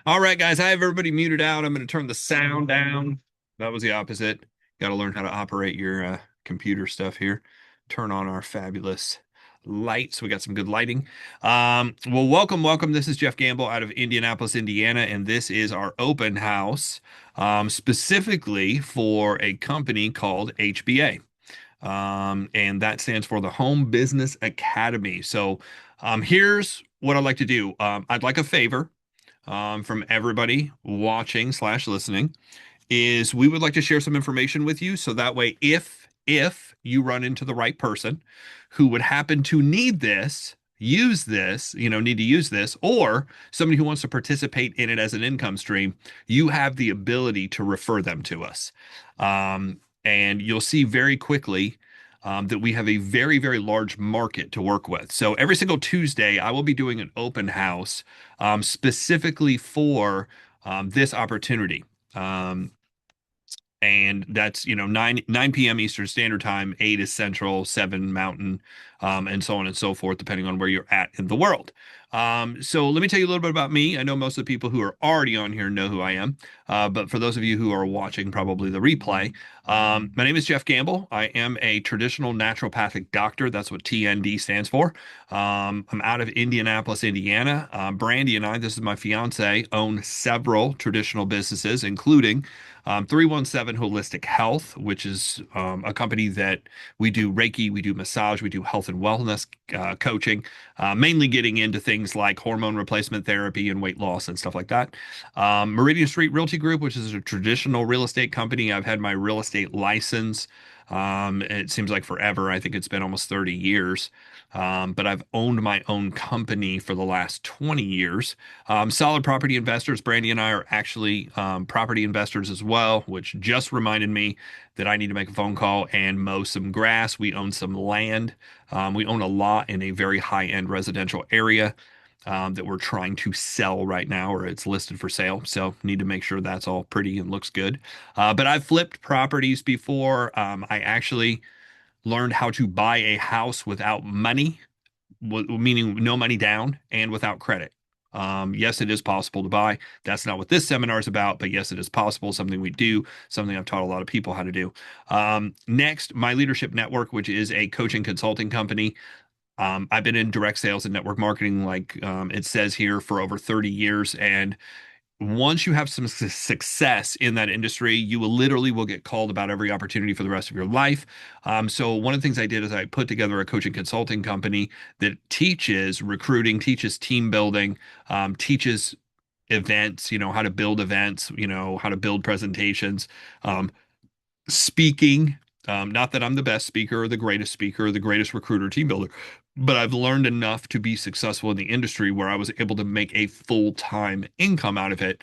All right, guys, I have everybody muted out. I'm going to turn the sound down. That was the opposite. Got to learn how to operate your computer stuff here. Turn on our fabulous lights. We got some good lighting. Well, welcome. This is Jeff Gamble out of Indianapolis, Indiana, and this is our open house specifically for a company called HBA. And that stands for the Home Business Academy. So here's what I'd like to do. I'd like a favor from everybody watching slash listening is we would like to share some information with you so that way if you run into the right person who would happen to need this, use this, need to use this, or somebody who wants to participate in it as an income stream, you have the ability to refer them to us. And you'll see very quickly that we have a very, very large market to work with. So every single Tuesday, I will be doing an open house specifically for this opportunity. Um, and that's 9 p.m. Eastern Standard Time, 8 is Central, 7 Mountain, and so on and so forth, depending on where you're at in the world. So let me tell you a little bit about me. I know most of the people who are already on here know who I am, but for those of you who are watching probably the replay, my name is Jeff Gamble. I am a traditional naturopathic doctor. That's what TND stands for. I'm out of Indianapolis, Indiana. Brandy and I, this is my fiance, own several traditional businesses, including 317 Holistic Health, which is a company that we do Reiki, we do massage, we do health and wellness coaching, mainly getting into things like hormone replacement therapy and weight loss and stuff like that. Meridian Street Realty Group, which is a traditional real estate company. I've had my real estate license. It seems like forever. I think it's been almost 30 years. But I've owned my own company for the last 20 years. Solid Property Investors, Brandy and I are actually property investors as well, which just reminded me that I need to make a phone call and mow some grass. We own some land. We own a lot in a very high-end residential area that we're trying to sell right now, or it's listed for sale. So need to make sure that's all pretty and looks good. But I've flipped properties before. I actually learned how to buy a house without money, meaning no money down and without credit. Yes, it is possible to buy. That's not what this seminar is about, but yes, it is possible. Something we do, something I've taught a lot of people how to do. Next, My Leadership Network, which is a coaching consulting company. I've been in direct sales and network marketing, like it says here, for over 30 years. And once you have some success in that industry, you will literally will get called about every opportunity for the rest of your life. So one of the things I did is I put together a coaching consulting company that teaches recruiting, teaches team building, teaches events, how to build events, how to build presentations, um, speaking. Not that I'm the best speaker or the greatest speaker or the greatest recruiter team builder, but I've learned enough to be successful in the industry where I was able to make a full-time income out of it.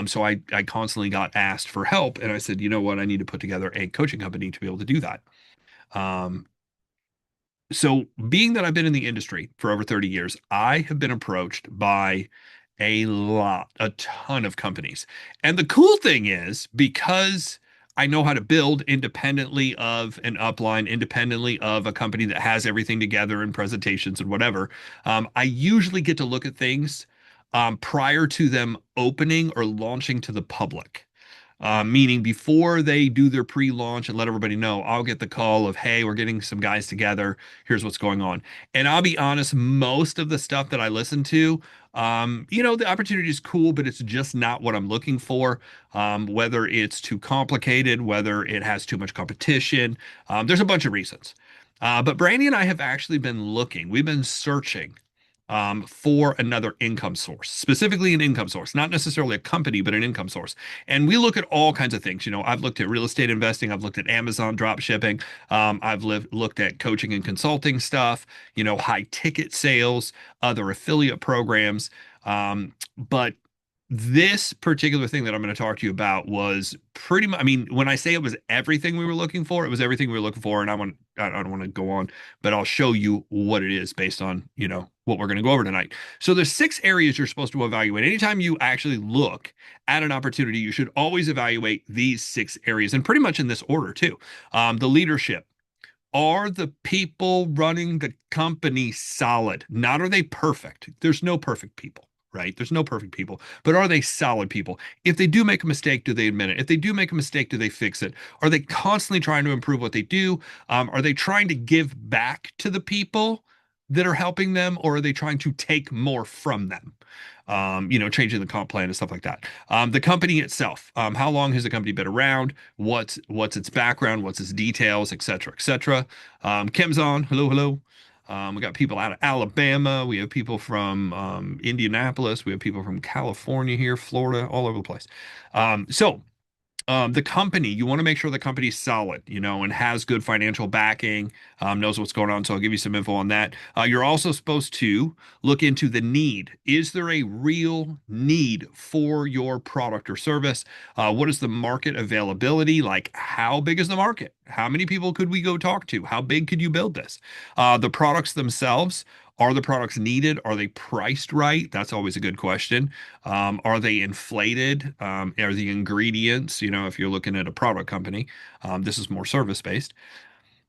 So I constantly got asked for help, and I said, you know what, I need to put together a coaching company to be able to do that. Um, so being that I've been in the industry for over 30 years, I have been approached by a ton of companies. And the cool thing is because I know how to build independently of an upline, independently of a company that has everything together and presentations and whatever, I usually get to look at things prior to them opening or launching to the public. Meaning before they do their pre-launch and let everybody know, I'll get the call of, hey, we're getting some guys together. Here's what's going on. And I'll be honest, most of the stuff that I listen to, the opportunity is cool, but it's just not what I'm looking for. Whether it's too complicated, whether it has too much competition, there's a bunch of reasons. But Brandy and I have actually been looking, we've been searching for another income source, specifically an income source, not necessarily a company, but an income source. And we look at all kinds of things. I've looked at real estate investing, I've looked at Amazon drop shipping, I've looked at coaching and consulting stuff, high ticket sales, other affiliate programs. But this particular thing that I'm going to talk to you about was pretty much, I mean, when I say it was everything we were looking for, it was everything we were looking for. And I don't want to go on, but I'll show you what it is based on, what we're going to go over tonight. So there's 6 areas you're supposed to evaluate. Anytime you actually look at an opportunity, you should always evaluate these 6 areas and pretty much in this order too. The leadership. Are the people running the company solid? Not are they perfect? There's no perfect people. right? There's no perfect people, but are they solid people? If they do make a mistake, do they admit it? If they do make a mistake, do they fix it? Are they constantly trying to improve what they do? Are they trying to give back to the people that are helping them, or are they trying to take more from them? Changing the comp plan and stuff like that. The company itself, how long has the company been around? What's its background? What's its details, et cetera, et cetera. Kim's on. Hello, hello. We got people out of Alabama. We have people from Indianapolis. We have people from California here, Florida, all over the place. So the company, you want to make sure the company's solid, and has good financial backing, knows what's going on. So I'll give you some info on that. You're also supposed to look into the need. Is there a real need for your product or service? What is the market availability? Like, how big is the market? How many people could we go talk to? How big could you build this? The products themselves. Are the products needed? Are they priced right? That's always a good question. Are they inflated? Are the ingredients, if you're looking at a product company, this is more service based.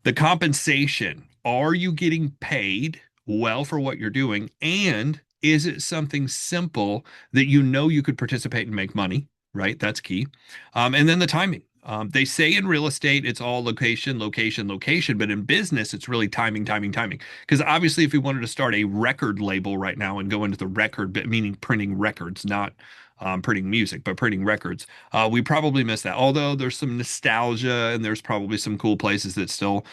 The compensation, are you getting paid well for what you're doing? And is it something simple that you could participate and make money? Right? That's key. And then the timing. They say in real estate, it's all location, location, location, but in business, it's really timing, timing, timing. Because obviously, if we wanted to start a record label right now and go into the record bit, meaning printing records, not printing music, but printing records, we probably miss that. Although there's some nostalgia and there's probably some cool places that still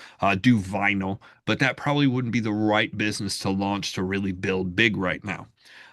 do vinyl, but that probably wouldn't be the right business to launch to really build big right now.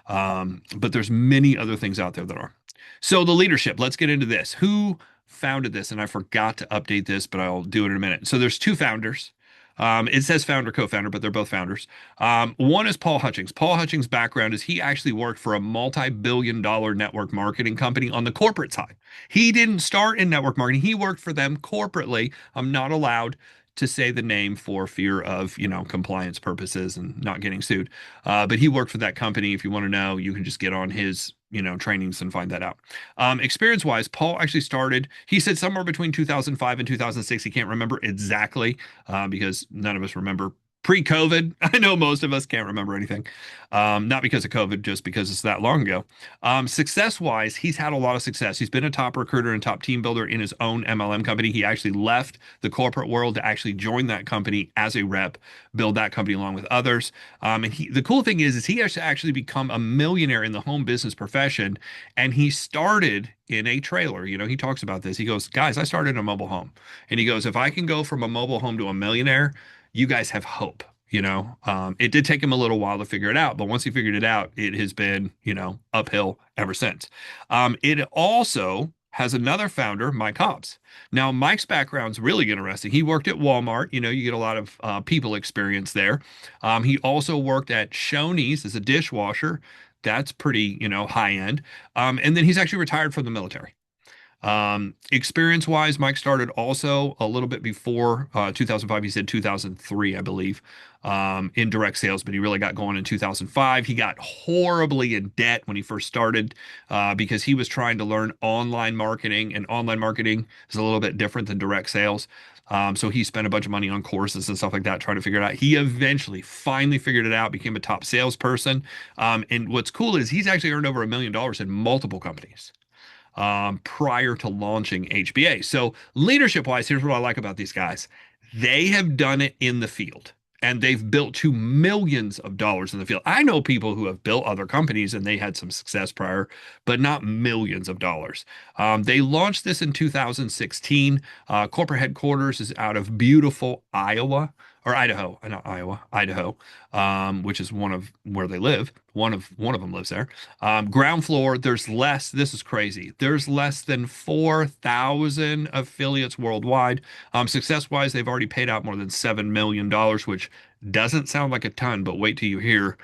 But there's many other things out there that are. So the leadership, let's get into this. Who founded this? And I forgot to update this, but I'll do it in a minute. So there's two founders. It says founder, co-founder, but they're both founders. One is Paul Hutchings. Paul Hutchings' background is he actually worked for a multi-billion-dollar network marketing company on the corporate side. He didn't start in network marketing. He worked for them corporately. I'm not allowed to say the name for fear of, compliance purposes and not getting sued. But he worked for that company. If you want to know, you can just get on his, trainings and find that out. Experience-wise, Paul actually started, he said somewhere between 2005 and 2006. He can't remember exactly because none of us remember pre-COVID. I know most of us can't remember anything. Not because of COVID, just because it's that long ago. Success-wise, he's had a lot of success. He's been a top recruiter and top team builder in his own MLM company. He actually left the corporate world to actually join that company as a rep, build that company along with others. And the cool thing is he has actually become a millionaire in the home business profession. And he started in a trailer. He talks about this. He goes, guys, I started in a mobile home. And he goes, if I can go from a mobile home to a millionaire, you guys have hope. It did take him a little while to figure it out, but once he figured it out, it has been, uphill ever since. It also has another founder, Mike Hobbs. Now, Mike's background's really interesting. He worked at Walmart. You get a lot of people experience there. He also worked at Shoney's as a dishwasher. That's pretty, high end. And then he's actually retired from the military. Experience wise, Mike started also a little bit before 2005. He said 2003, I believe, in direct sales, but he really got going in 2005. He got horribly in debt when he first started because he was trying to learn online marketing, and online marketing is a little bit different than direct sales. So he spent a bunch of money on courses and stuff like that, trying to figure it out. He eventually finally figured it out, became a top salesperson. And what's cool is he's actually earned over $1 million in multiple companies prior to launching HBA. So leadership wise, here's what I like about these guys. They have done it in the field and they've built to millions of dollars in the field. I know people who have built other companies and they had some success prior, but not millions of dollars. They launched this in 2016. Corporate headquarters is out of beautiful Iowa or Idaho, not Iowa, Idaho, which is one of where they live. One of them lives there. Ground floor, there's less. This is crazy. There's less than 4,000 affiliates worldwide. Success-wise, they've already paid out more than $7 million, which doesn't sound like a ton, but wait till you hear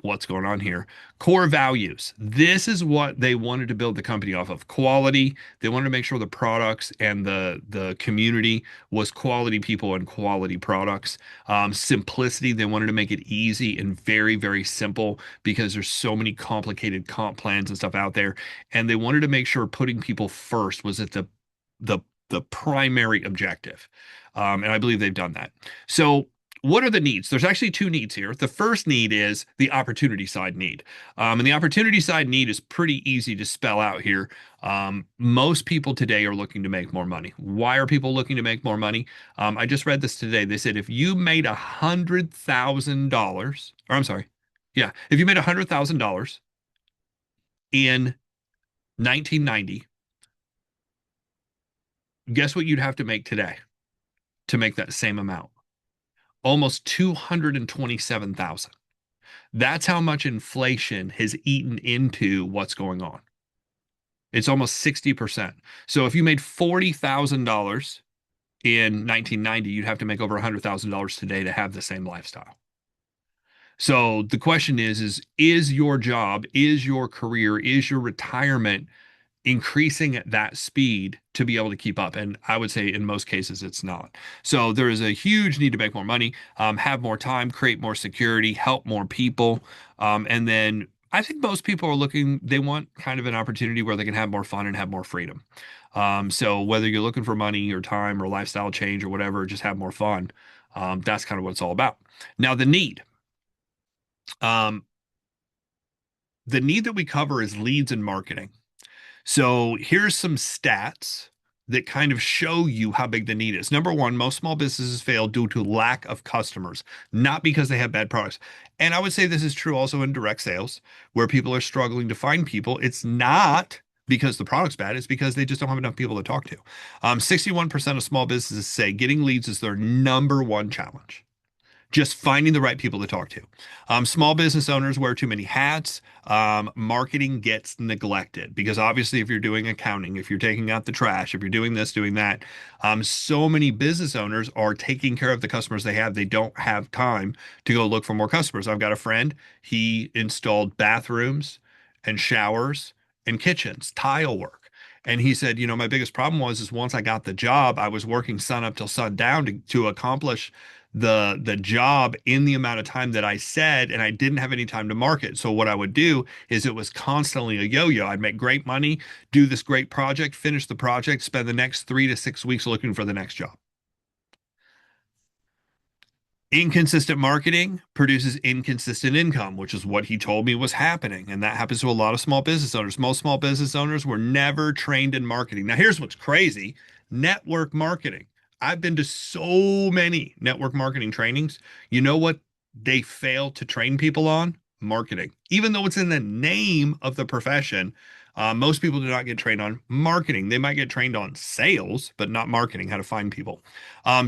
what's going on here. Core values. This is what they wanted to build the company off of. Quality. They wanted to make sure the products and the community was quality people and quality products. Simplicity. They wanted to make it easy and very, very simple because there's so many complicated comp plans and stuff out there. And they wanted to make sure putting people first was at the primary objective. And I believe they've done that. So what are the needs? There's actually two needs here. The first need is the opportunity side need. And the opportunity side need is pretty easy to spell out here. Most people today are looking to make more money. Why are people looking to make more money? I just read this today. They said if you made $100,000, or I'm sorry, yeah, if you made $100,000 in 1990, guess what you'd have to make today to make that same amount? Almost 227,000. That's how much inflation has eaten into what's going on. It's almost 60%. So if you made $40,000 in 1990, you'd have to make over $100,000 today to have the same lifestyle. So the question is your job, is your career, is your retirement increasing at that speed to be able to keep up? And I would say in most cases it's not. So there is a huge need to make more money, have more time, create more security, help more people. And then I think most people are looking, they want kind of an opportunity where they can have more fun and have more freedom. So whether you're looking for money or time or lifestyle change or whatever, just have more fun. That's kind of what it's all about. Now um, the need that we cover is leads and marketing. So here's some stats that kind of show you how big the need is. Number one, most small businesses fail due to lack of customers, not because they have bad products. And I would say this is true also in direct sales, where people are struggling to find people. It's not because the product's bad, it's because they just don't have enough people to talk to. 61% of small businesses say getting leads is their number one challenge, just finding the right people to talk to. Small business owners wear too many hats. Marketing gets neglected because obviously, if you're doing accounting, if you're taking out the trash, if you're doing this, doing that, so many business owners are taking care of the customers they have. They don't have time to go look for more customers. I've got a friend, he installed bathrooms and showers and kitchens, tile work. And he said, my biggest problem was once I got the job, I was working sun up till sundown to accomplish the job in the amount of time that I said, and I didn't have any time to market. So what I would do is it was constantly a yo-yo. I'd make great money, do this great project, finish the project, spend the next 3 to 6 weeks looking for the next job. Inconsistent marketing produces inconsistent income, which is what he told me was happening. And that happens to a lot of small business owners. Most small business owners were never trained in marketing. Now, here's what's crazy: network marketing. I've been to so many network marketing trainings. You know what they fail to train people on? Marketing. Even though it's in the name of the profession, most people do not get trained on marketing. They might get trained on sales, but not marketing, how to find people.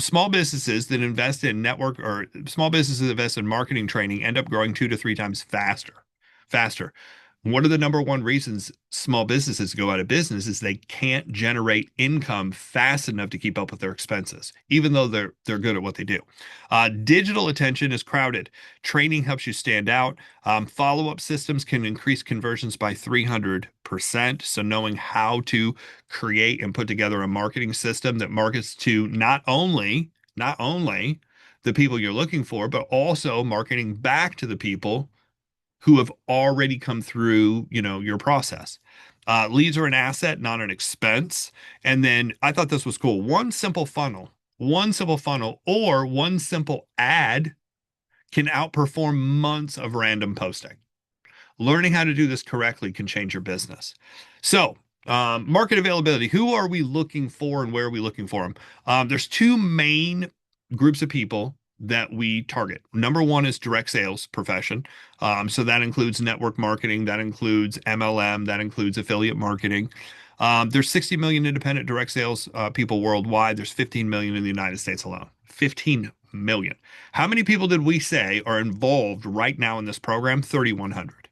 Small businesses that invest in network or small businesses that invest in marketing training end up growing 2 to 3 times faster. One of the number one reasons small businesses go out of business is they can't generate income fast enough to keep up with their expenses, even though they're good at what they do. Digital attention is crowded. Training helps you stand out. Follow-up systems can increase conversions by 300%. So knowing how to create and put together a marketing system that markets to not only the people you're looking for, but also marketing back to the people who have already come through, your process. Leads are an asset, not an expense. And then I thought this was cool. One simple funnel or one simple ad can outperform months of random posting. Learning how to do this correctly can change your business. So, market availability. Who are we looking for and where are we looking for them? There's two main groups of people that we target. Number one is direct sales profession. So that includes network marketing, that includes MLM, that includes affiliate marketing. There's 60 million independent direct sales people worldwide. There's 15 million in the United States alone. 15 million. How many people did we say are involved right now in this program? 3,100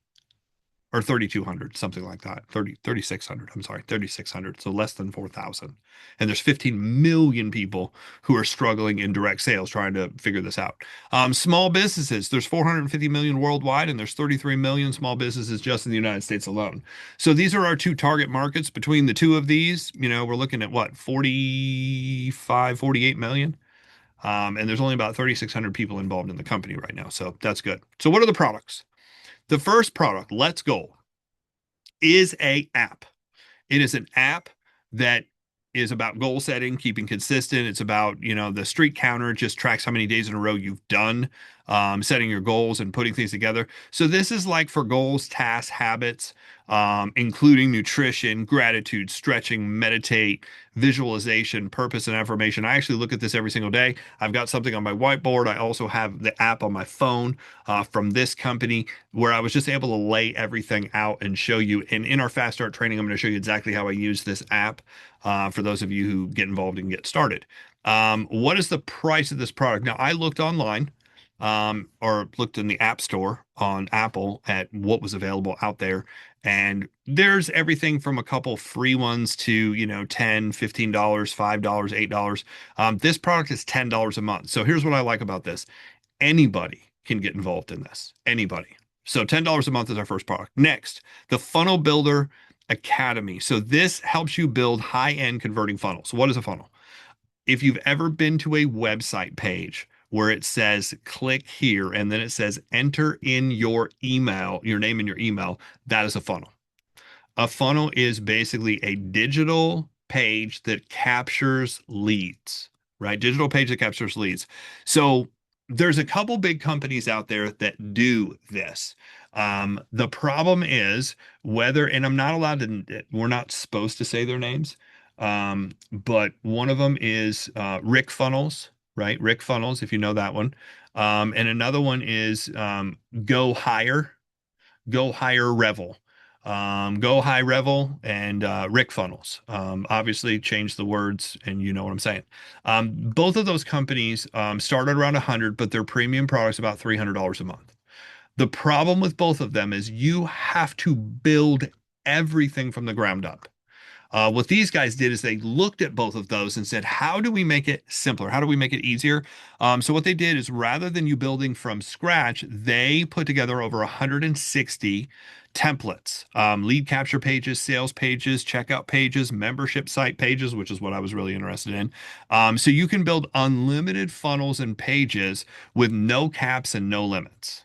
or 3,200, something like that. 3,600. I'm sorry, 3,600. So less than 4,000. And there's 15 million people who are struggling in direct sales trying to figure this out. Small businesses, there's 450 million worldwide, and there's 33 million small businesses just in the United States alone. So these are our two target markets. Between the two of these, we're looking at what, 45, 48 million? And there's only about 3,600 people involved in the company right now. So that's good. So what are the products? The first product, Let's Go, is a app. It is an app that is about goal setting, keeping consistent. It's about, the streak counter just tracks how many days in a row you've done, setting your goals and putting things together. So this is like for goals, tasks, habits, including nutrition, gratitude, stretching, meditate, visualization, purpose, and affirmation. I actually look at this every single day. I've got something on my whiteboard. I also have the app on my phone from this company where I was just able to lay everything out and show you. And in our Fast Start training, I'm going to show you exactly how I use this app for those of you who get involved and get started. What is the price of this product? Now, I looked online or looked in the App Store on Apple at what was available out there. And there's everything from a couple free ones to, $10, $15, $5, $8. This product is $10 a month. So here's what I like about this. Anybody can get involved in this. Anybody. So $10 a month is our first product. Next, the Funnel Builder Academy. So this helps you build high-end converting funnels. What is a funnel? If you've ever been to a website page where it says click here and then it says enter in your email, your name and your email, that is a funnel. A funnel is basically a digital page that captures leads, right? Digital page that captures leads. So there's a couple big companies out there that do this. The problem is whether, and I'm not allowed to, we're not supposed to say their names, but one of them is Rick Funnels, right? Rick Funnels, if you know that one. And another one is Go Higher, Go Higher Revel. Go High Revel and Rick Funnels. Obviously, change the words, and you know what I'm saying. Both of those companies started around 100, but their premium product's about $300 a month. The problem with both of them is you have to build everything from the ground up. What these guys did is they looked at both of those and said, how do we make it simpler? How do we make it easier? So what they did is rather than you building from scratch, they put together over 160 templates, lead capture pages, sales pages, checkout pages, membership site pages, which is what I was really interested in. So you can build unlimited funnels and pages with no caps and no limits.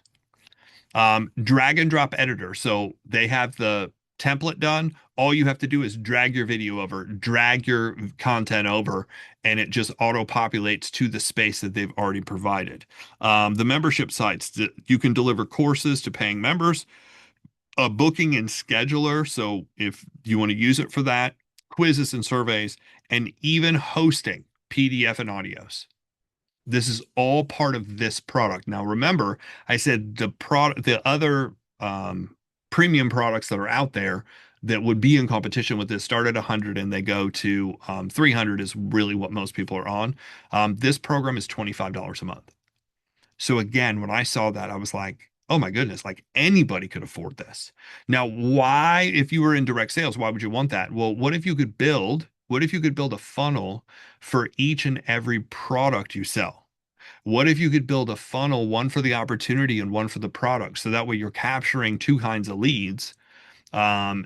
Drag and drop editor. So they have the template done. All you have to do is drag your video over, drag your content over, and it just auto populates to the space that they've already provided. The membership sites that you can deliver courses to paying members, a booking and scheduler. So if you want to use it for that, quizzes and surveys, and even hosting PDF and audios. This is all part of this product. Now, remember, I said the other premium products that are out there that would be in competition with this start at 100 and they go to 300 is really what most people are on. This program is $25 a month. So again, when I saw that, I was like, oh my goodness, like anybody could afford this. Now, why, if you were in direct sales, why would you want that? Well, what if you could build a funnel for each and every product you sell? What if you could build a funnel, one for the opportunity and one for the product? So that way you're capturing two kinds of leads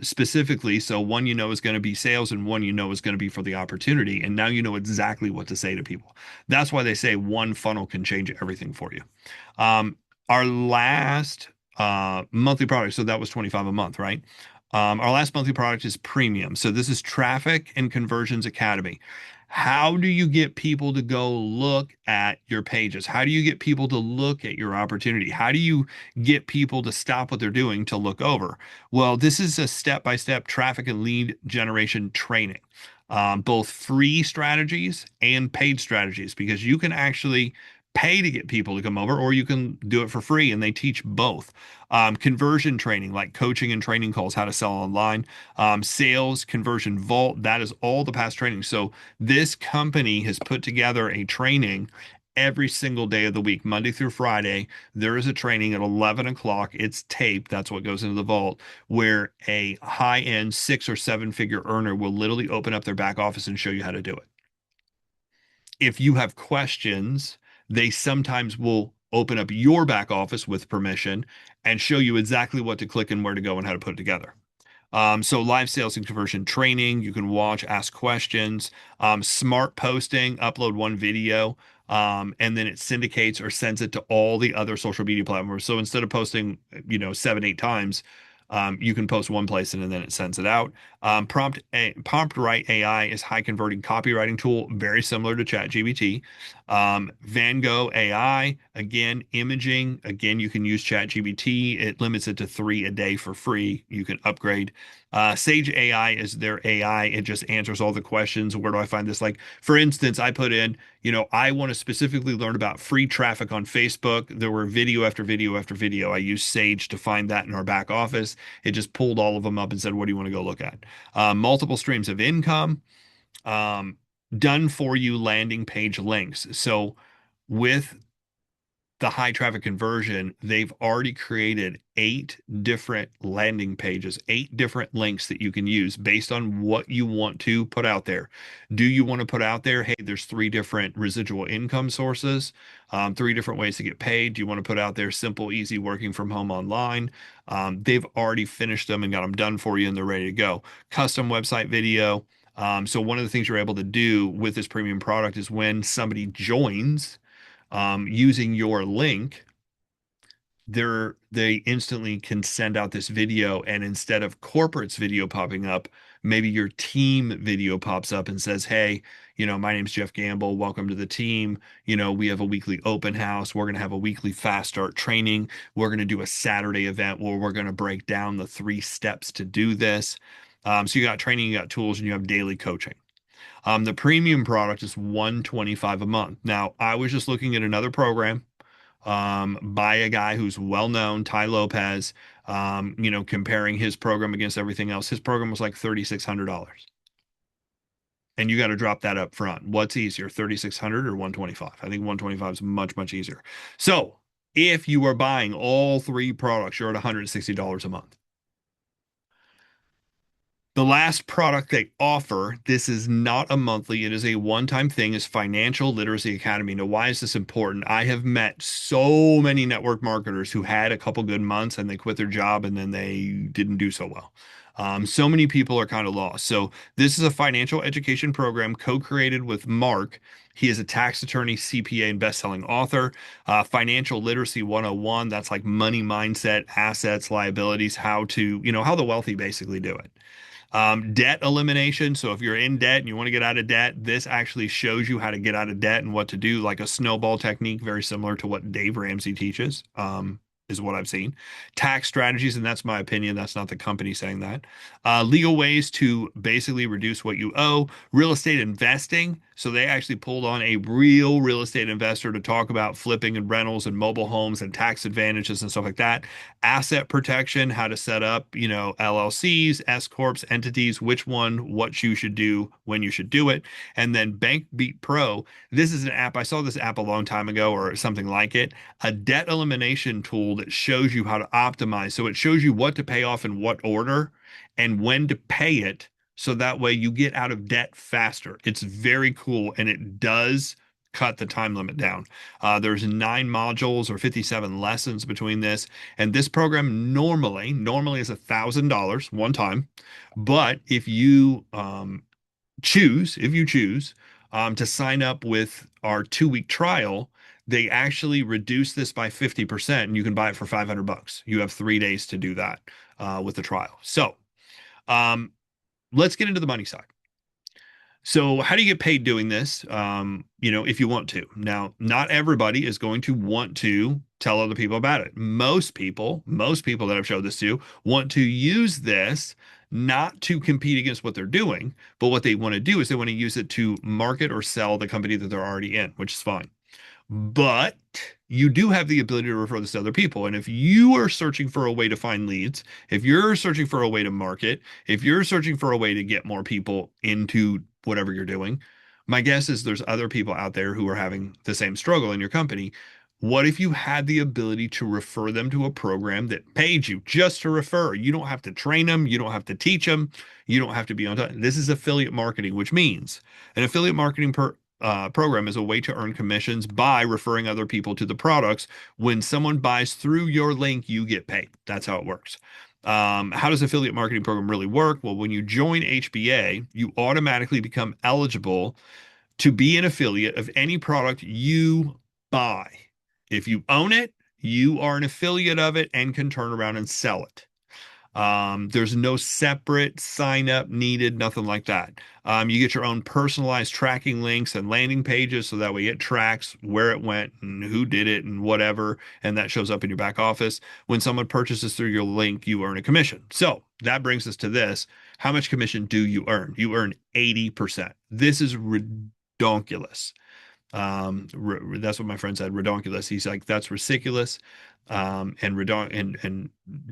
specifically. So one is going to be sales and one is going to be for the opportunity. And now you know exactly what to say to people. That's why they say one funnel can change everything for you. Our last monthly product, so that was 25 a month, right? Our last monthly product is premium. So this is Traffic and Conversions Academy. How do you get people to go look at your pages? How do you get people to look at your opportunity? How do you get people to stop what they're doing to look over? Well, this is a step-by-step traffic and lead generation training, both free strategies and paid strategies, because you can actually pay to get people to come over, or you can do it for free, and they teach both. Conversion training, like coaching and training calls, how to sell online, sales, conversion vault, that is all the past training. So this company has put together a training every single day of the week, Monday through Friday. There is a training at 11 o'clock. It's taped. That's what goes into the vault, where a high-end 6 or 7 figure earner will literally open up their back office and show you how to do it. If you have questions, they sometimes will open up your back office with permission and show you exactly what to click and where to go and how to put it together. So live sales and conversion training, you can watch, ask questions, smart posting, upload one video, and then it syndicates or sends it to all the other social media platforms. So instead of posting, 7, 8 times, You can post one place and then it sends it out. Prompt Write AI is high converting copywriting tool, very similar to ChatGPT. Van Gogh AI, again, imaging. Again, you can use ChatGPT. It limits it to three a day for free. You can upgrade. Sage AI is their AI. It just answers all the questions. Where do I find this? Like, for instance, I put in, I want to specifically learn about free traffic on Facebook. There were video after video after video. I used Sage to find that in our back office. It just pulled all of them up and said, what do you want to go look at? Multiple streams of income, um, done for you landing page links. So with the high traffic conversion, they've already created 8 different landing pages, 8 different links that you can use based on what you want to put out there. Do you want to put out there, hey, there's 3 different residual income sources, 3 different ways to get paid? Do you want to put out there simple, easy working from home online? They've already finished them and got them done for you and they're ready to go. Custom website video. So one of the things you're able to do with this premium product is when somebody joins, using your link, they instantly can send out this video, and instead of corporate's video popping up, maybe your team video pops up and says, hey, my name's Jeff Gamble, welcome to the team. We have a weekly open house, we're going to have a weekly fast start training, we're going to do a Saturday event where we're going to break down the 3 steps to do this. So you got training, you got tools, and you have daily coaching. The premium product is 125 a month. Now, I was just looking at another program, by a guy who's well known, Ty Lopez, comparing his program against everything else. His program was like $3,600. And you got to drop that up front. What's easier, 3,600 or 125? I think 125 is much, much easier. So if you are buying all 3 products, you're at $160 a month. The last product they offer, this is not a monthly, it is a one-time thing, is Financial Literacy Academy. Now, why is this important? I have met so many network marketers who had a couple good months and they quit their job and then they didn't do so well. So many people are kind of lost. So this is a financial education program co-created with Mark. He is a tax attorney, CPA, and best-selling author. Financial Literacy 101, that's like money mindset, assets, liabilities, how the wealthy basically do it. Debt elimination. So if you're in debt and you want to get out of debt, this actually shows you how to get out of debt and what to do, like a snowball technique, very similar to what Dave Ramsey teaches, is what I've seen. Tax strategies, and that's my opinion. That's not the company saying that. Legal ways to basically reduce what you owe. Real estate investing. So they actually pulled on a real estate investor to talk about flipping and rentals and mobile homes and tax advantages and stuff like that. Asset protection, how to set up, LLCs, S corps, entities, which one, what you should do, when you should do it. And then BankBeat Pro. This is an app. I saw this app a long time ago or something like it. A debt elimination tool that shows you how to optimize. So it shows you what to pay off in what order and when to pay it. So that way you get out of debt faster. It's very cool and it does cut the time limit down. There's 9 modules or 57 lessons between this. And this program normally is $1,000 one time. But if you choose to sign up with our 2-week trial, they actually reduce this by 50% and you can buy it for $500. You have 3 days to do that with the trial. So um, let's get into the money side. So how do you get paid doing this? If you want to. Now, not everybody is going to want to tell other people about it. Most people that I've showed this to want to use this not to compete against what they're doing, but what they want to do is they want to use it to market or sell the company that they're already in, which is fine. But you do have the ability to refer this to other people. And if you are searching for a way to find leads, if you're searching for a way to market, if you're searching for a way to get more people into whatever you're doing, my guess is there's other people out there who are having the same struggle in your company. What if you had the ability to refer them to a program that paid you just to refer? You don't have to train them. You don't have to teach them. You don't have to be on time. This is affiliate marketing, which means an affiliate marketing program is a way to earn commissions by referring other people to the products. When someone buys through your link, you get paid. That's how it works. How does affiliate marketing program really work? Well, when you join HBA, you automatically become eligible to be an affiliate of any product you buy. If you own it, you are an affiliate of it and can turn around and sell it. There's no separate sign up needed, nothing like that. You get your own personalized tracking links and landing pages so that way it tracks where it went and who did it and whatever, and that shows up in your back office. When someone purchases through your link, you earn a commission. So that brings us to this. How much commission do you earn? You earn 80%. This is redonkulous. That's what my friend said, redonkulous. He's like, that's ridiculous. And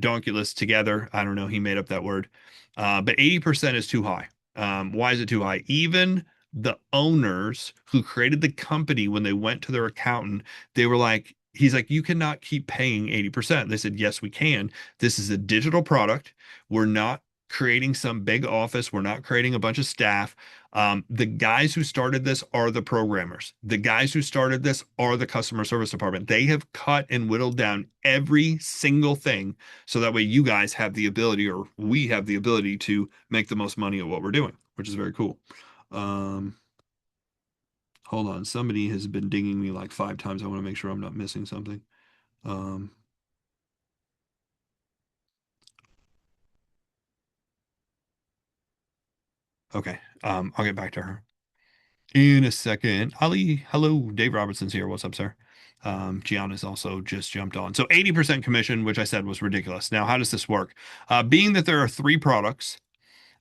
donkulous together. I don't know. He made up that word. But 80% is too high. Why is it too high? Even the owners who created the company, when they went to their accountant, they were like, he's like, you cannot keep paying 80%. They said, yes, we can. This is a digital product. We're not creating some big office. We're not creating a bunch of staff. The guys who started this are the programmers. The guys who started this are the customer service department. They have cut and whittled down every single thing so that way you guys have the ability, or we have the ability to make the most money at what we're doing, which is very cool. Um, Hold on. Somebody has been dinging me like 5 times. I want to make sure I'm not missing something. Um, okay. I'll get back to her in a second. Ali, hello, Dave Robertson's here. What's up, sir? Gianna's also just jumped on. So 80% commission, which I said was ridiculous. Now, how does this work? Being that there are 3 products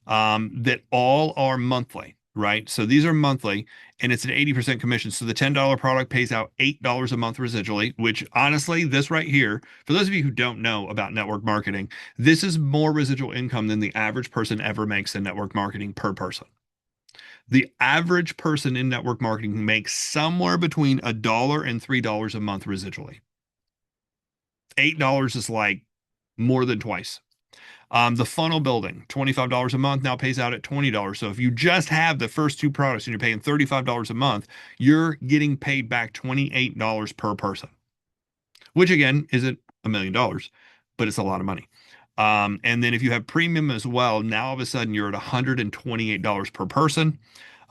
that all are monthly, right? So these are monthly, and it's an 80% commission. So the $10 product pays out $8 a month residually, which honestly, this right here, for those of you who don't know about network marketing, this is more residual income than the average person ever makes in network marketing per person. The average person in network marketing makes somewhere between $1 and $3 a month residually. $8 is like more than twice. The funnel building, $25 a month now pays out at $20. So if you just have the first 2 products and you're paying $35 a month, you're getting paid back $28 per person, which again isn't $1 million, but it's a lot of money. And then if you have premium as well, now all of a sudden you're at $128 per person.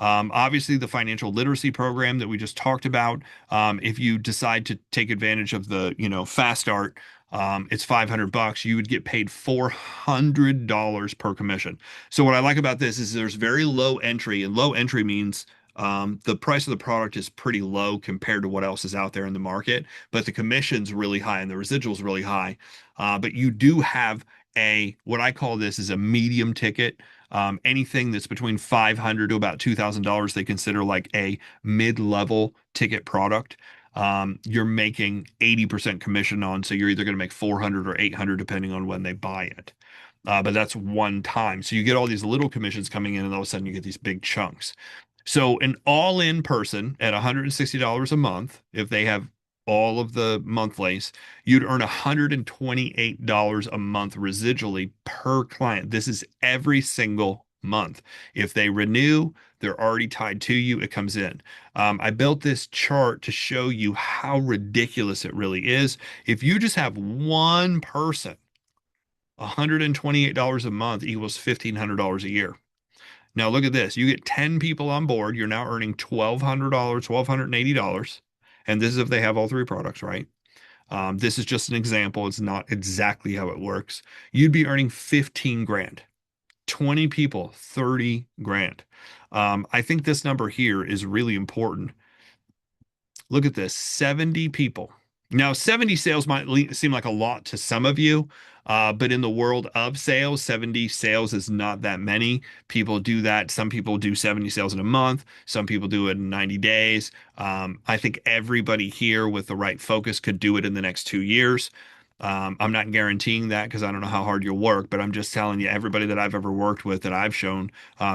Obviously, the financial literacy program that we just talked about, if you decide to take advantage of the, fast start, it's $500. You would get paid $400 per commission. So what I like about this is there's very low entry, and low entry means the price of the product is pretty low compared to what else is out there in the market, but the commission's really high and the residual's really high. But you do have what I call this is a medium ticket. Anything that's between $500 to about $2,000, they consider like a mid-level ticket product. You're making 80% commission on, so you're either going to make 400 or 800 depending on when they buy it. But that's one time. So you get all these little commissions coming in, and all of a sudden you get these big chunks. So an all-in person at $160 a month, if they have all of the monthlies, you'd earn $128 a month residually per client. This is every single month. If they renew, they're already tied to you. It comes in. I built this chart to show you how ridiculous it really is. If you just have one person, $128 a month equals $1,500 a year. Now look at this. You get 10 people on board. You're now earning $1,200, $1,280. And this is if they have all 3 products, right? This is just an example. It's not exactly how it works. You'd be earning 15 grand. 20 people, 30 grand. I think this number here is really important. Look at this, 70 people. Now, 70 sales might seem like a lot to some of you, but in the world of sales, 70 sales is not that many. People do that. Some people do 70 sales in a month. Some people do it in 90 days. I think everybody here with the right focus could do it in the next 2 years. I'm not guaranteeing that because I don't know how hard you'll work, but I'm just telling you, everybody that I've ever worked with that I've shown,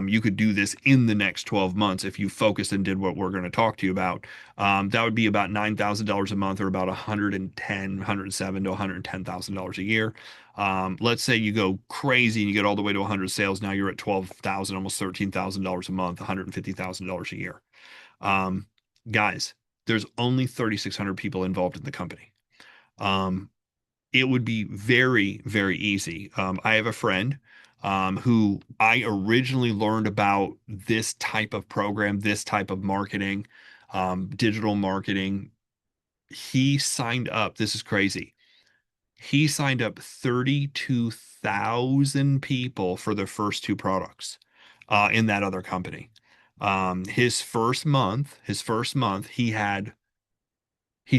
you could do this in the next 12 months if you focused and did what we're going to talk to you about. That would be about $9,000 a month, or about 110, 107 to $110,000 a year. Let's say you go crazy and you get all the way to 100 sales. Now you're at 12,000, almost $13,000 a month, $150,000 a year. Guys, there's only 3,600 people involved in the company. It would be very, very easy. I have a friend who I originally learned about this type of program, this type of marketing, digital marketing. He signed up. This is crazy. He signed up 32,000 people for their first two products in that other company. His first month, he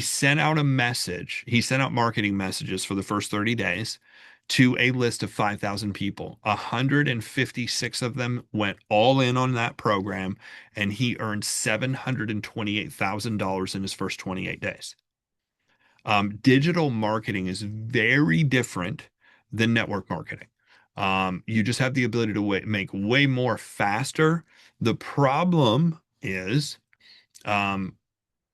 sent out a message. He sent out marketing messages for the first 30 days to a list of 5,000 people. 156 of them went all in on that program, and he earned $728,000 in his first 28 days. Digital marketing is very different than network marketing. You just have the ability to make way more faster. The problem is, um,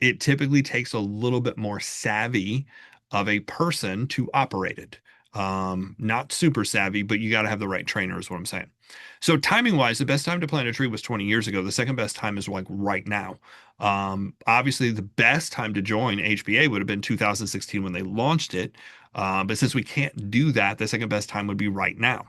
it typically takes a little bit more savvy of a person to operate it. Not super savvy, but you got to have the right trainer, is what I'm saying. So timing wise, the best time to plant a tree was 20 years ago. The second best time is like right now. Obviously, the best time to join HBA would have been 2016 when they launched it. But since we can't do that, the second best time would be right now.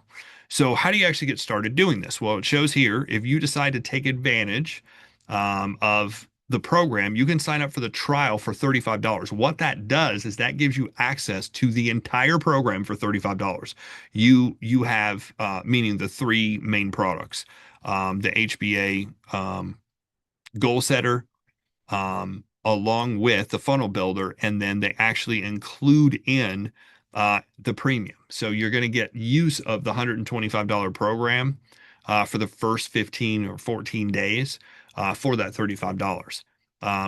So how do you actually get started doing this? Well, it shows here if you decide to take advantage of the program, you can sign up for the trial for $35. What that does is that gives you access to the entire program for $35. You have meaning the three main products, the HBA goal setter, along with the funnel builder, and then they actually include in the premium. So you're going to get use of the $125 program for the first 15 or 14 days for that $35.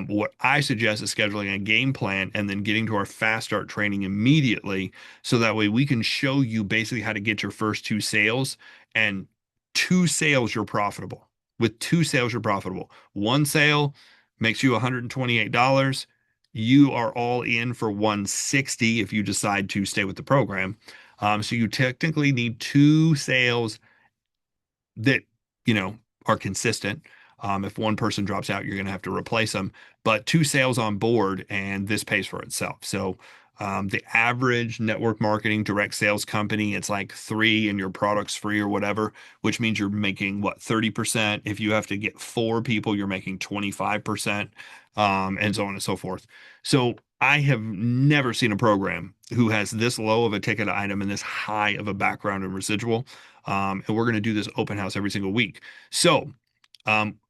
What I suggest is scheduling a game plan and then getting to our fast start training immediately. So that way we can show you basically how to get your first two sales, and two sales, you're profitable. With two sales, you're profitable. One sale makes you $128. You are all in for 160 if you decide to stay with the program. So you technically need two sales that, you know, are consistent. If one person drops out, you're going to have to replace them, but two sales on board and this pays for itself. So the average network marketing direct sales company, it's like three and your product's free or whatever, which means you're making what, 30%. If you have to get four people, you're making 25%, and so on and so forth. So I have never seen a program who has this low of a ticket item and this high of a background and residual. And we're going to do this open house every single week. So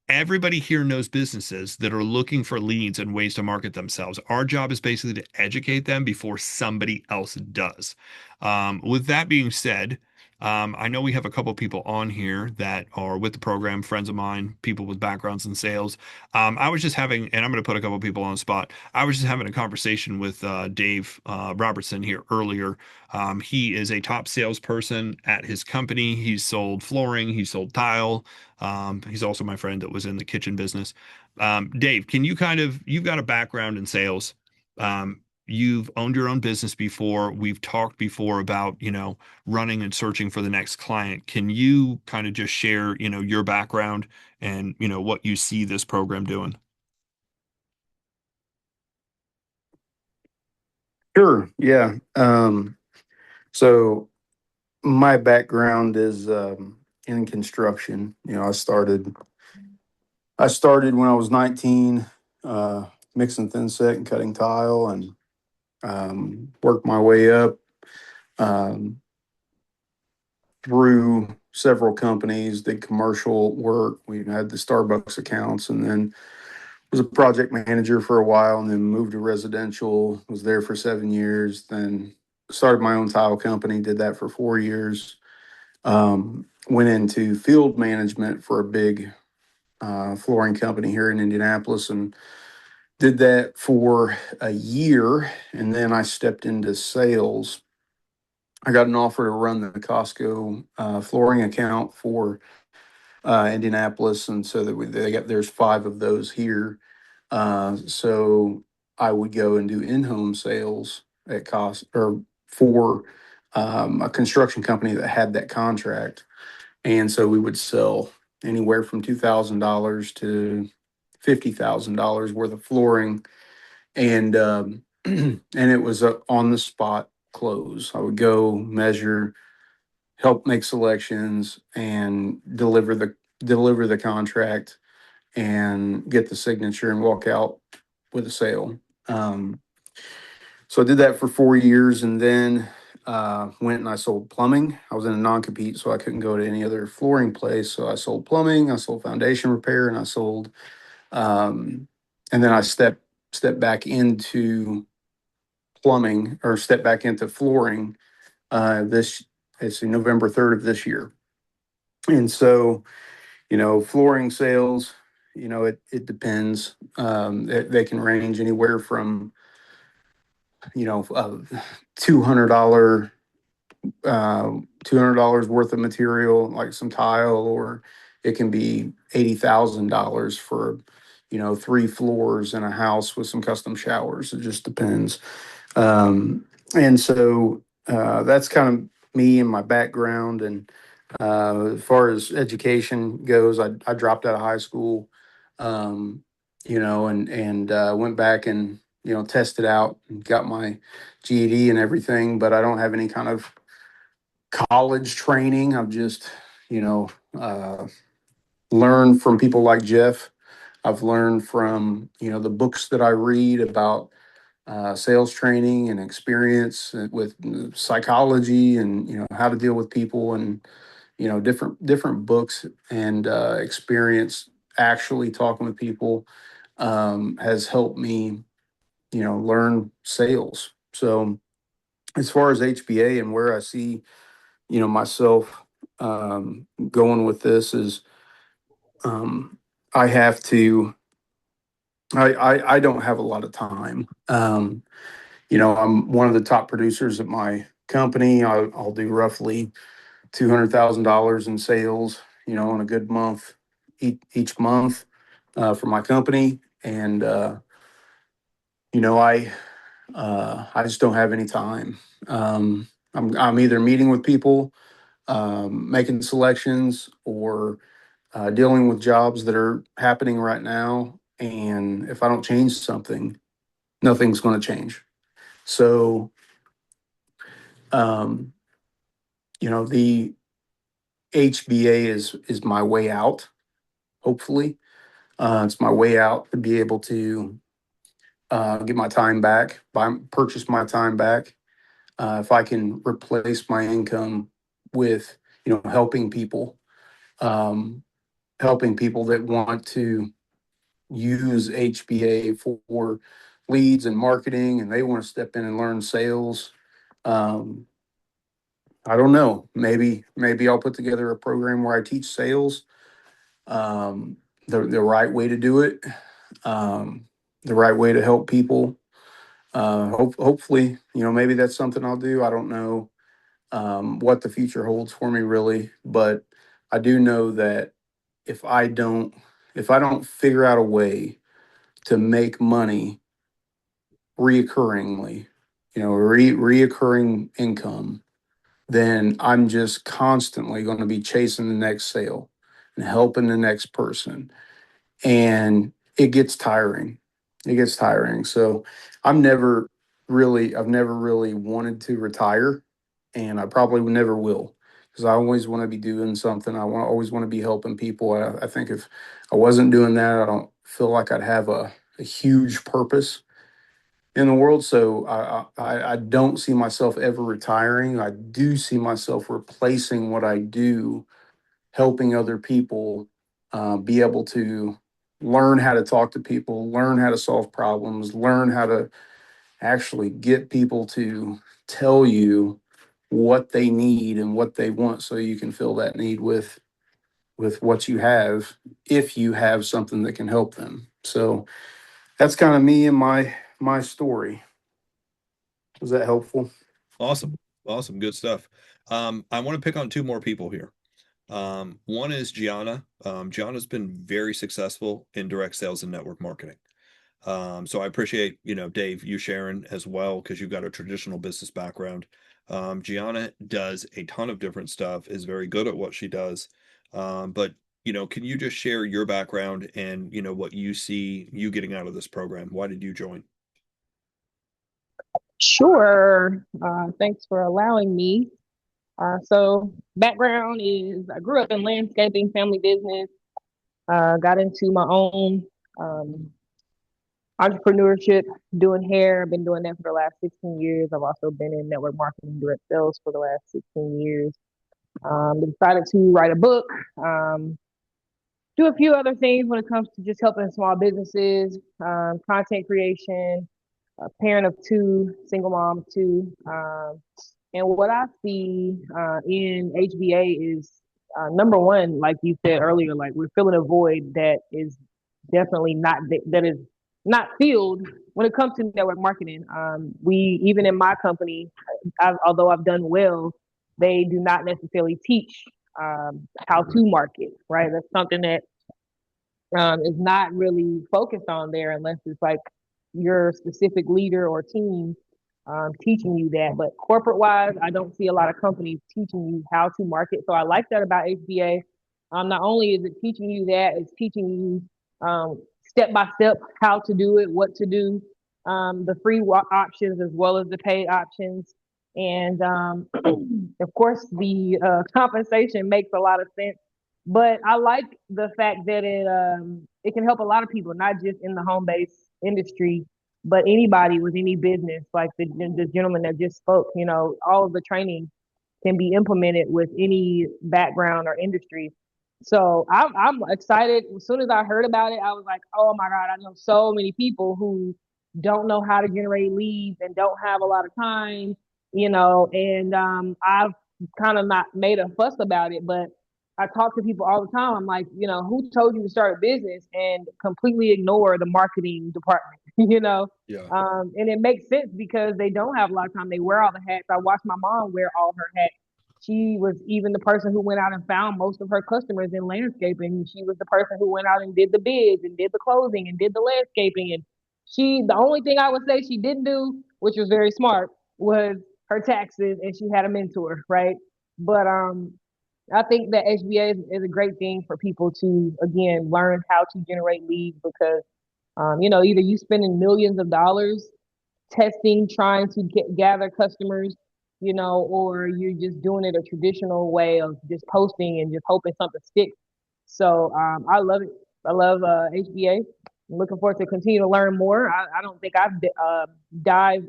everybody here knows businesses that are looking for leads and ways to market themselves. Our job is basically to educate them before somebody else does. With that being said, I know we have a couple people on here that are with the program, friends of mine, people with backgrounds in sales. I was just having, and I'm going to put a couple people on the spot. I was just having a conversation with Dave Robertson here earlier. He is a top salesperson at his company. He's sold flooring, he's sold tile. He's also my friend that was in the kitchen business. Dave, can you you've got a background in sales. You've owned your own business before. We've talked before about, running and searching for the next client. Can you kind of just share, your background and, what you see this program doing? Sure. Yeah. So my background is in construction. I started when I was 19, mixing thin set and cutting tile, and worked my way up um, through several companies. Did commercial work. We had the Starbucks accounts, and then was a project manager for a while, and then moved to residential. Was there for 7 years. Then started my own tile company. Did that for 4 years. Went into field management for a big flooring company here in Indianapolis, and did that for a year. And then I stepped into sales. I got an offer to run the Costco flooring account for Indianapolis, and so that there's five of those here. So I would go and do in-home sales at cost or for a construction company that had that contract. And so we would sell anywhere from $2,000 to $50,000 worth of flooring. And and it was a on the spot close. I would go measure, help make selections, and deliver the contract and get the signature and walk out with a sale. So I did that for 4 years, and then went and I sold plumbing. I was in a non-compete, so I couldn't go to any other flooring place. So I sold plumbing, I sold foundation repair, and I sold, um, and then I stepped back into plumbing or stepped back into flooring this it's November 3rd of this year. And so, flooring sales, it depends. They can range anywhere from, $200 $200 worth of material, like some tile, or it can be $80,000 for, three floors in a house with some custom showers. It just depends. And so that's kind of me and my background. And as far as education goes, I dropped out of high school, um, and went back and tested out and got my GED and everything. But I don't have any kind of college training. I've just, you know, uh, learned from people like Jeff. I've learned from, the books that I read about sales training and experience with psychology and, how to deal with people and, different books and experience actually talking with people has helped me, learn sales. So as far as HBA and where I see myself going with this is um, I have to. I don't have a lot of time. I'm one of the top producers at my company. I'll do roughly $200,000 in sales, in a good month each month for my company, and I just don't have any time. I'm either meeting with people, making selections, or dealing with jobs that are happening right now. And if I don't change something, nothing's going to change. So, um, the HBA is my way out. Hopefully, it's my way out to be able to get my time back, purchase my time back. If I can replace my income with, helping people, um, helping people that want to use HBA for leads and marketing, and they want to step in and learn sales. Um, I don't know. Maybe I'll put together a program where I teach sales, um, the right way to do it, um, the right way to help people. Hopefully, maybe that's something I'll do. I don't know what the future holds for me really, but I do know that if I don't if I don't figure out a way to make money reoccurringly, reoccurring income, then I'm just constantly going to be chasing the next sale and helping the next person. And it gets tiring. It gets tiring. So I've never really wanted to retire, and I probably never will because I always want to be doing something. Always want to be helping people. I think if I wasn't doing that, I don't feel like I'd have a huge purpose in the world. So I don't see myself ever retiring. I do see myself replacing what I do, helping other people be able to learn how to talk to people, learn how to solve problems, learn how to actually get people to tell you what they need and what they want so you can fill that need with what you have if you have something that can help them. So that's kind of me and my story. Was that helpful? Awesome. Awesome. Good stuff. I want to pick on two more people here. One is Gianna. Gianna's been very successful in direct sales and network marketing. So I appreciate, Dave, you sharing as well, because you've got a traditional business background. Gianna does a ton of different stuff, is very good at what she does. But, can you just share your background and, what you see you getting out of this program? Why did you join? Sure. Thanks for allowing me. So background is I grew up in landscaping, family business. Got into my own um, entrepreneurship, doing hair. I've been doing that for the last 16 years. I've also been in network marketing, direct sales for the last 16 years. Decided to write a book, do a few other things when it comes to just helping small businesses, content creation, a parent of two, single mom of two. And what I see in HBA is number one, like you said earlier, like we're filling a void that is definitely not that is not filled when it comes to network marketing. We even in my company, although I've done well, they do not necessarily teach how to market. Right, that's something that is not really focused on there unless it's like your specific leader or team teaching you that. But corporate wise, I don't see a lot of companies teaching you how to market. So I like that about HBA. Not only is it teaching you that, it's teaching you step by step how to do it, what to do, the free options as well as the paid options. And of course, the compensation makes a lot of sense, but I like the fact that it can help a lot of people, not just in the home based industry, but anybody with any business. Like the gentleman that just spoke, you know, all of the training can be implemented with any background or industry. So I'm excited. As soon as I heard about it, I was like, oh my God, I know so many people who don't know how to generate leads and don't have a lot of time, you know, and I've kind of not made a fuss about it, but I talk to people all the time. I'm like, you know, who told you to start a business and completely ignore the marketing department, you know? Yeah. And it makes sense because they don't have a lot of time. They wear all the hats. I watched my mom wear all her hats. She was even the person who went out and found most of her customers in landscaping. She was the person who went out and did the bids and did the closing and did the landscaping. And the only thing I would say she didn't do, which was very smart, was her taxes, and she had a mentor, right? But I think that HBA is a great thing for people to again learn how to generate leads because you know, either you spending millions of dollars testing, trying to gather customers, you know, or you're just doing it a traditional way of just posting and just hoping something sticks. So I love it. I love HBA. I'm looking forward to continue to learn more. I don't think I've dived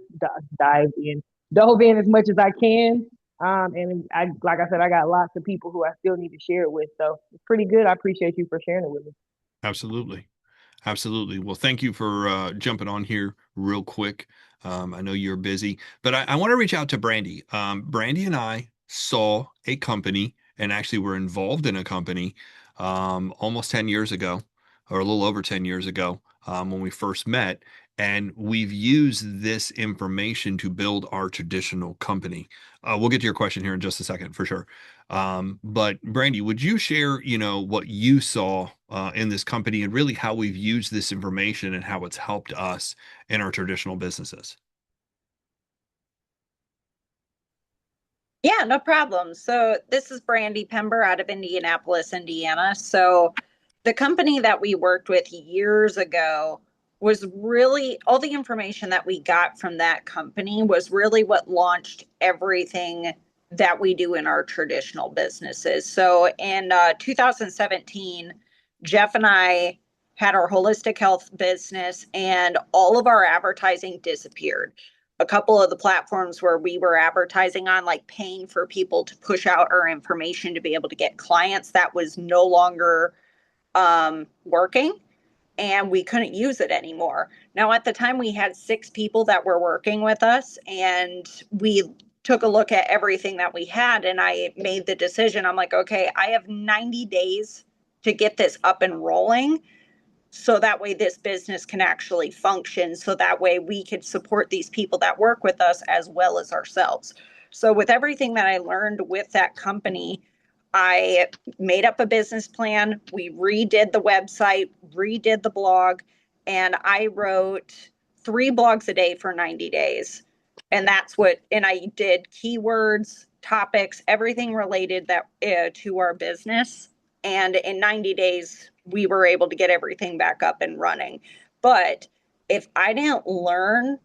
in, dove in as much as I can. And like I said, I got lots of people who I still need to share it with. So it's pretty good. I appreciate you for sharing it with me. Absolutely. Absolutely. Well, thank you for jumping on here real quick. I know you're busy, but I want to reach out to Brandy. Brandy and I saw a company and actually were involved in a company almost 10 years ago, or a little over 10 years ago, when we first met. And we've used this information to build our traditional company. We'll get to your question here in just a second for sure. But Brandy, would you share, you know, what you saw in this company and really how we've used this information and how it's helped us in our traditional businesses? Yeah, no problem. So this is Brandy Pember out of Indianapolis, Indiana. So the company that we worked with years ago was really all the information that we got from that company was really what launched everything that we do in our traditional businesses. So in 2017, Jeff and I had our holistic health business and all of our advertising disappeared. A couple of the platforms where we were advertising on, like paying for people to push out our information to be able to get clients, that was no longer working, and we couldn't use it anymore. Now, at the time, we had 6 people that were working with us, and we took a look at everything that we had, and I made the decision. I'm like, okay, I have 90 days to get this up and rolling so that way this business can actually function, so that way we could support these people that work with us as well as ourselves. So with everything that I learned with that company, I made up a business plan. We redid the website, redid the blog, and I wrote 3 blogs a day for 90 days. And I did keywords, topics, everything related that to our business. And in 90 days, we were able to get everything back up and running. But if I didn't learn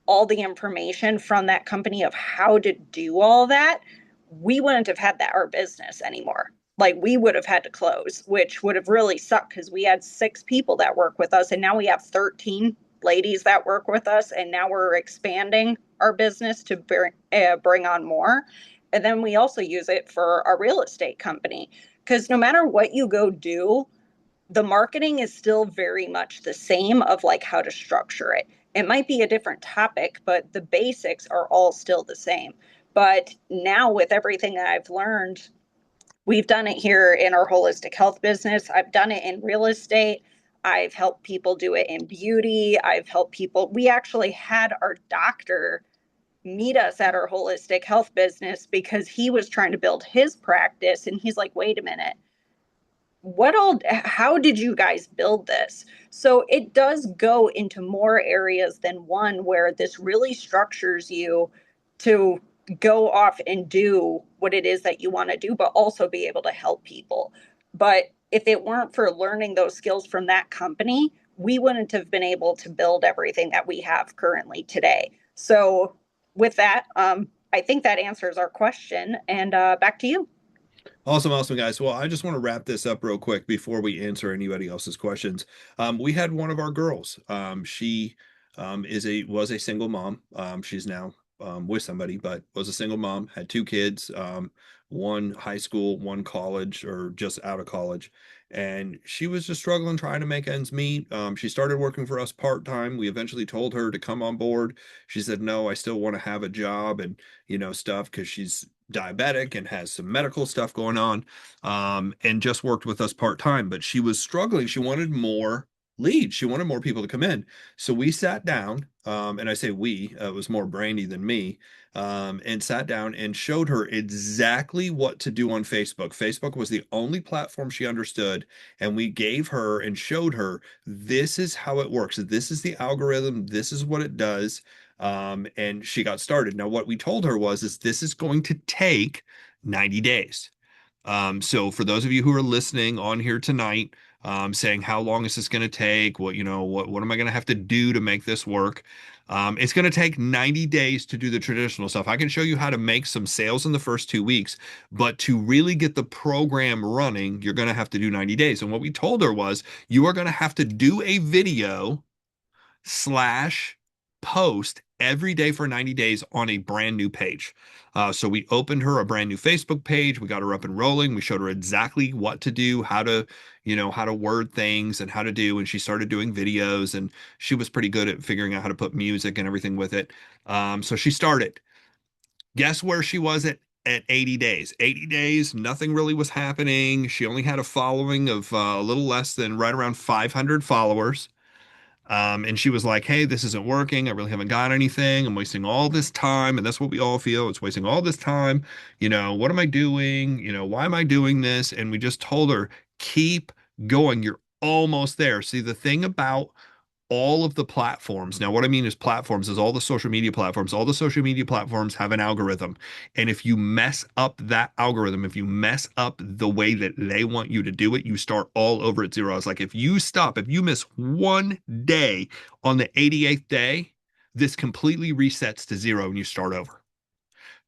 all the information from that company of how to do all that, we wouldn't have had our business anymore. Like, we would have had to close, which would have really sucked because we had 6 people that work with us and now we have 13. ladies that work with us, and now we're expanding our business to bring on more. And then we also use it for our real estate company, because no matter what you go do, the marketing is still very much the same of like how to structure it. It might be a different topic, but the basics are all still the same. But now with everything that I've learned, we've done it here in our holistic health business. I've done it in real estate. I've helped people do it in beauty. I've helped people. We actually had our doctor meet us at our holistic health business because he was trying to build his practice. And he's like, wait a minute, how did you guys build this? So it does go into more areas than one, where this really structures you to go off and do what it is that you want to do, but also be able to help people. But if it weren't for learning those skills from that company, we wouldn't have been able to build everything that we have currently today. So with that, I think that answers our question. And back to you. Awesome, awesome, guys. Well, I just want to wrap this up real quick before we answer anybody else's questions. We had one of our girls. She was a single mom. She's now with somebody, but was a single mom, had two kids, one high school, one college, or just out of college. And she was just struggling trying to make ends meet. She started working for us part-time. We eventually told her to come on board. She said, no, I still want to have a job and, stuff, because she's diabetic and has some medical stuff going on, and just worked with us part time. But she was struggling. She wanted more leads. She wanted more people to come in. So we sat down, and I say we, it was more Brandy than me, and sat down and showed her exactly what to do on Facebook. Facebook was the only platform she understood. And we gave her and showed her, this is how it works. This is the algorithm. This is what it does. And she got started. Now, what we told her is this is going to take 90 days. So for those of you who are listening on here tonight, saying how long is this going to take? What am I going to have to do to make this work? It's going to take 90 days to do the traditional stuff. I can show you how to make some sales in the first 2 weeks, but to really get the program running, you're going to have to do 90 days. And what we told her was, you are going to have to do a video slash post every day for 90 days on a brand new page. So we opened her a brand new Facebook page. We got her up and rolling. We showed her exactly what to do, how to word things and how to do. And she started doing videos, and she was pretty good at figuring out how to put music and everything with it. So she started. Guess where she was at 80 days? 80 days, nothing really was happening. She only had a following of a little less than right around 500 followers. And she was like, hey, this isn't working. I really haven't got anything. I'm wasting all this time. And that's what we all feel. It's wasting all this time. What am I doing? Why am I doing this? And we just told her, keep going. You're almost there. See, the thing about all of the platforms. Now, what I mean is platforms is all the social media platforms. All the social media platforms have an algorithm. And if you mess up that algorithm, if you mess up the way that they want you to do it, you start all over at zero. It's like if you miss one day on the 88th day, this completely resets to zero and you start over.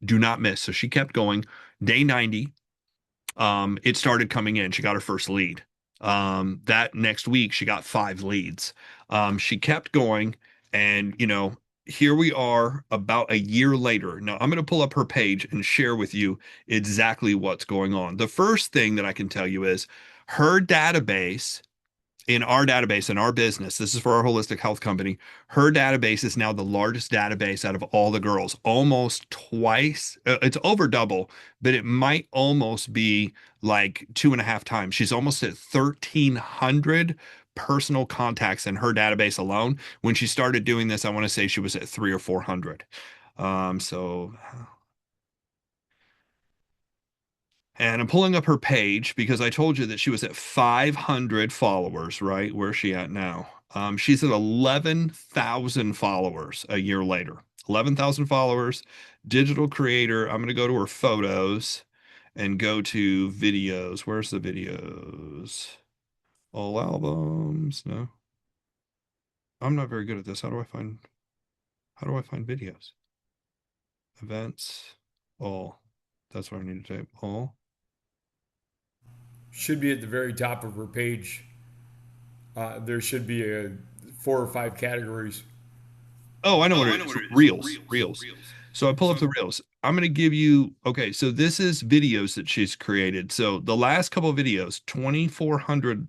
Do not miss. So she kept going. Day 90, it started coming in. She got her first lead. That next week, she got 5 leads. She kept going, and here we are about a year later. Now, I'm going to pull up her page and share with you exactly what's going on. The first thing that I can tell you is her database in our business, this is for our holistic health company. Her database is now the largest database out of all the girls, almost twice. It's over double, but it might almost be like 2.5 times. She's almost at 1,300 personal contacts in her database alone. When she started doing this, I want to say she was at 300 or 400. So And I'm pulling up her page because I told you that she was at 500 followers, right? Where's she at now? She's at 11,000 followers a year later. 11,000 followers, digital creator. I'm going to go to her photos and go to videos. Where's the videos? All albums. No, I'm not very good at this. How do I find videos? Events. All. That's what I need to type. All. Should be at the very top of her page. There should be a 4 or 5 categories. Oh, I know what it is. Reels, reels. So I pull up the reels. I'm going to give you, okay, so this is videos that she's created. So the last couple of videos, 2,400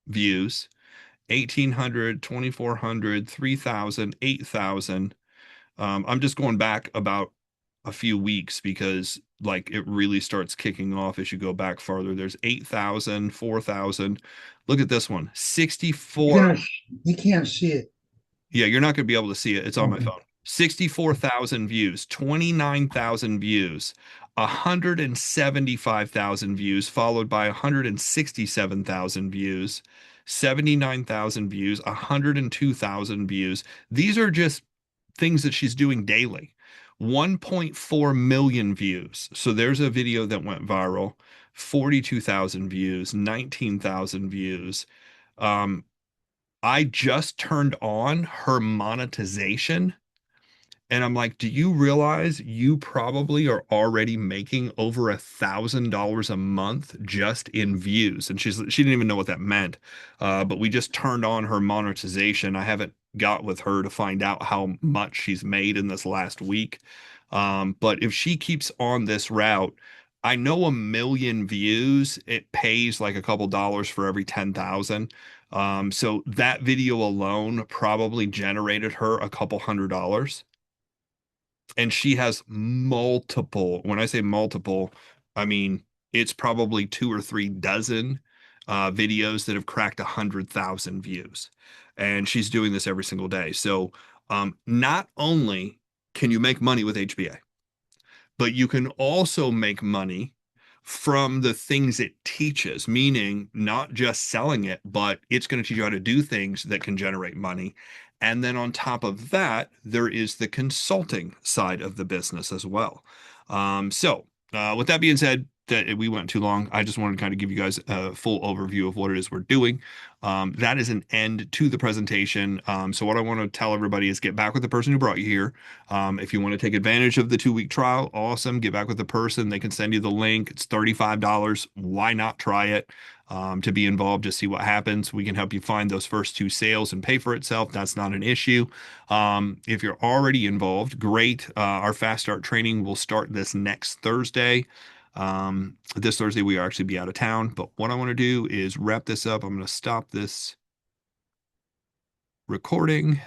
views, 1,800, 2,400, 3,000, 8,000. I'm just going back about a few weeks because like it really starts kicking off as you go back farther. There's 8,000, 4,000. Look at this one, You 64. cannot, you can't see it. Yeah, you're not going to be able to see it. It's on my Okay. phone. 64,000 views, 29,000 views, 175,000 views, followed by 167,000 views, 79,000 views, 102,000 views. These are just things that she's doing daily. 1.4 million views. So there's a video that went viral, 42,000 views, 19,000 views. Um, I just turned on her monetization and I'm like, do you realize you probably are already making over $1,000 a month just in views? And she didn't even know what that meant. But we just turned on her monetization. I haven't got with her to find out how much she's made in this last week. But if she keeps on this route, I know 1 million views, it pays like a couple dollars for every 10,000. So that video alone probably generated her a couple $100, and she has multiple. When I say multiple, I mean it's probably 2 or 3 dozen videos that have cracked 100,000 views, and she's doing this every single day. So not only can you make money with HBA, but you can also make money from the things it teaches, meaning not just selling it, but it's going to teach you how to do things that can generate money. And then on top of that, there is the consulting side of the business as well. With that being said, that we went too long. I just wanted to kind of give you guys a full overview of what it is we're doing. That is an end to the presentation. So what I want to tell everybody is get back with the person who brought you here. If you want to take advantage of the 2-week trial, awesome. Get back with the person. They can send you the link. It's $35. Why not try it? To be involved, just see what happens. We can help you find those first 2 sales and pay for itself. That's not an issue. If you're already involved, great. Our fast start training will start this next Thursday. This Thursday we will actually be out of town, but what I want to do is wrap this up. I'm going to stop this recording.